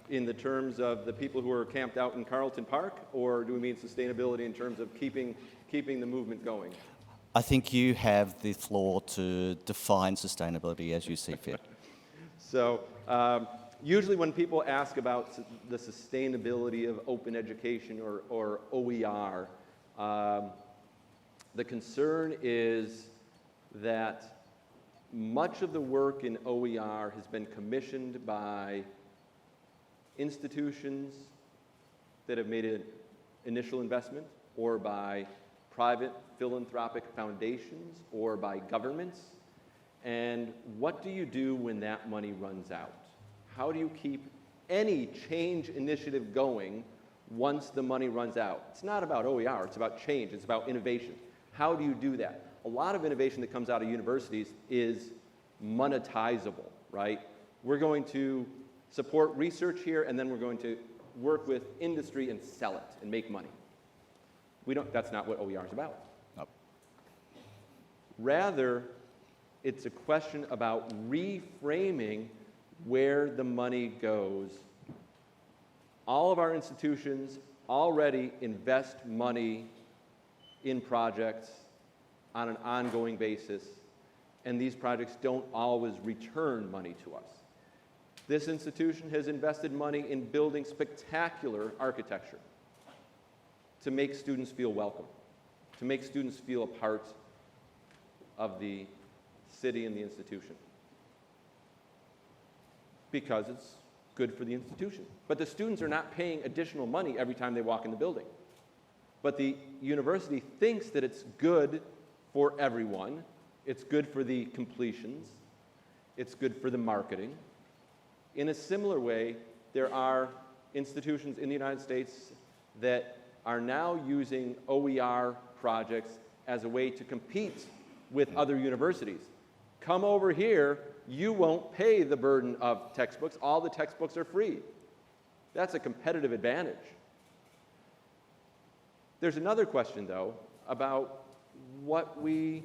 B: in the terms of the people who are camped out in Carlton Park, or do we mean sustainability in terms of keeping the movement going?
A: I think you have the floor to define sustainability as you see fit.
B: So usually when people ask about the sustainability of open education or OER, the concern is that much of the work in OER has been commissioned by institutions that have made an initial investment, or by private philanthropic foundations, or by governments. And what do you do when that money runs out? How do you keep any change initiative going once the money runs out? It's not about OER, it's about change, it's about innovation. How do you do that? A lot of innovation that comes out of universities is monetizable, right? We're going to support research here, and then we're going to work with industry and sell it and make money. That's not what OER is about.
A: Nope.
B: Rather, it's a question about reframing where the money goes, all of our institutions already invest money in projects on an ongoing basis, and these projects don't always return money to us. This institution has invested money in building spectacular architecture to make students feel welcome, to make students feel a part of the city and the institution, because it's good for the institution. But the students are not paying additional money every time they walk in the building. But the university thinks that it's good for everyone. It's good for the completions. It's good for the marketing. In a similar way, there are institutions in the United States that are now using OER projects as a way to compete with other universities. Come over here, you won't pay the burden of textbooks. All the textbooks are free. That's a competitive advantage. There's another question, though, about what we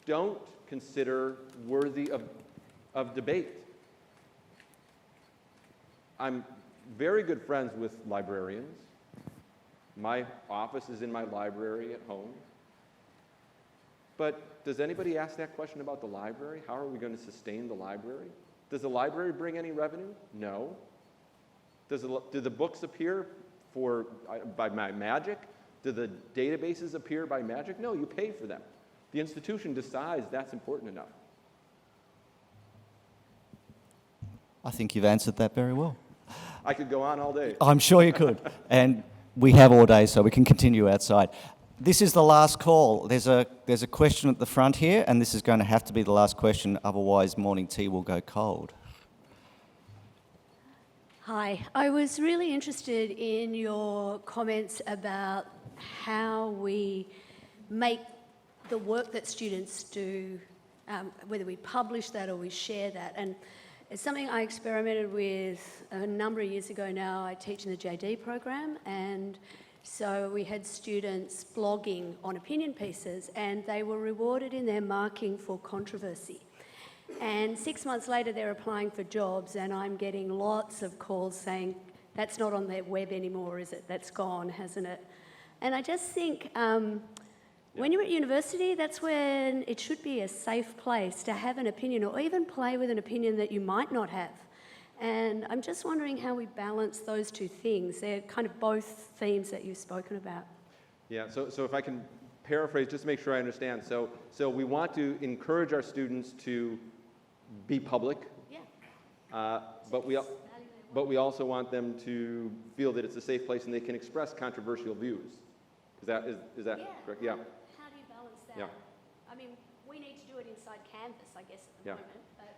B: don't consider worthy of debate. I'm very good friends with librarians. My office is in my library at home. But does anybody ask that question about the library? How are we going to sustain the library? Does the library bring any revenue? No. Do the books appear by magic? Do the databases appear by magic? No, you pay for them. The institution decides that's important enough.
A: I think you've answered that very well.
B: I could go on all day.
A: I'm sure you could. And we have all day, so we can continue outside. This is the last call. There's a question at the front here, and this is going to have to be the last question, otherwise morning tea will go cold.
H: Hi, I was really interested in your comments about how we make the work that students do, whether we publish that or we share that. And it's something I experimented with a number of years ago now. I teach in the JD program, and so we had students blogging on opinion pieces, and they were rewarded in their marking for controversy. And 6 months later, they're applying for jobs, and I'm getting lots of calls saying, that's not on their web anymore, is it? That's gone, hasn't it? And I just think when you're at university, that's when it should be a safe place to have an opinion, or even play with an opinion that you might not have. And I'm just wondering how we balance those two things. They're kind of both themes that you've spoken about.
B: Yeah, so if I can paraphrase, just to make sure I understand. So we want to encourage our students to be public, but we also want them to feel that it's a safe place and they can express controversial views. Is that correct? Yeah.
H: How do you balance that?
B: Yeah.
H: I mean, we need to do it inside Canvas, I guess, at the moment. But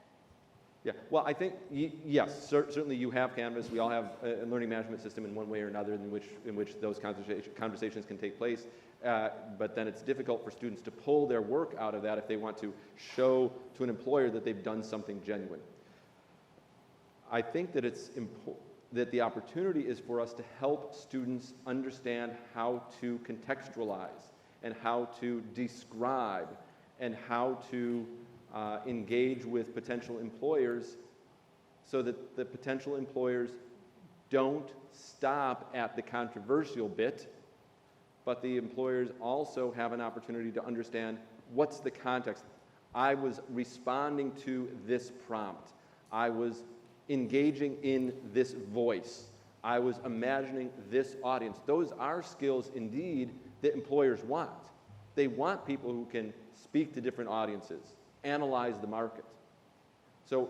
B: Yeah, well, I think, yes, certainly you have Canvas. We all have a learning management system in one way or another in which those conversations can take place. But then it's difficult for students to pull their work out of that if they want to show to an employer that they've done something genuine. I think that it's important that the opportunity is for us to help students understand how to contextualize and how to describe and how to engage with potential employers so that the potential employers don't stop at the controversial bit, but the employers also have an opportunity to understand what's the context. I was responding to this prompt. I was engaging in this voice. I was imagining this audience. Those are skills, indeed, that employers want. They want people who can speak to different audiences, analyze the market. So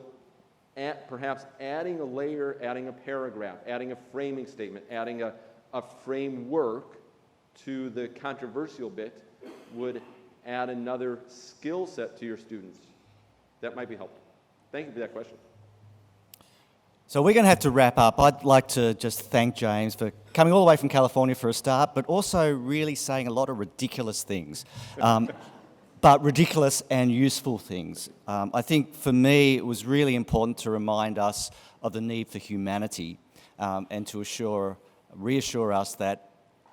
B: perhaps adding a layer, adding a paragraph, adding a framing statement, adding a framework to the controversial bit would add another skill set to your students. That might be helpful. Thank you for that question.
A: So we're going to have to wrap up. I'd like to just thank James for coming all the way from California for a start, but also really saying a lot of ridiculous things, but ridiculous and useful things. I think for me it was really important to remind us of the need for humanity and to reassure us that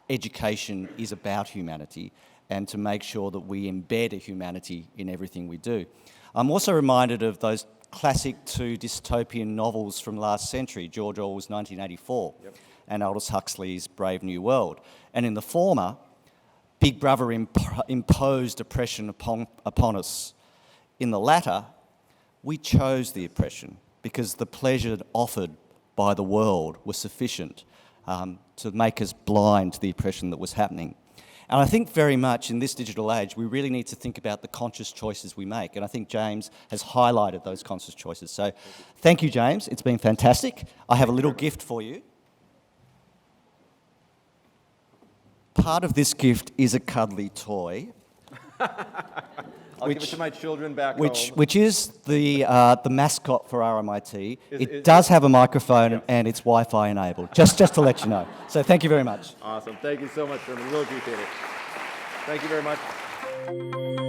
A: education is about humanity and to make sure that we embed a humanity in everything we do. I'm also reminded of those classic to dystopian novels from last century, George Orwell's 1984 and Aldous Huxley's Brave New World. And in the former, Big Brother imposed oppression upon us. In the latter, we chose the oppression because the pleasure offered by the world was sufficient to make us blind to the oppression that was happening. And I think very much in this digital age, we really need to think about the conscious choices we make. And I think James has highlighted those conscious choices. So thank you, James. It's been fantastic. I have a little gift for you. Part of this gift is a cuddly toy.
B: I'll give it to my children back home.
A: Which is the mascot for RMIT. It does have a microphone and it's Wi-Fi enabled, just to let you know. So thank you very much.
B: Awesome. Thank you so much, Sherman. Really appreciate it. Thank you very much.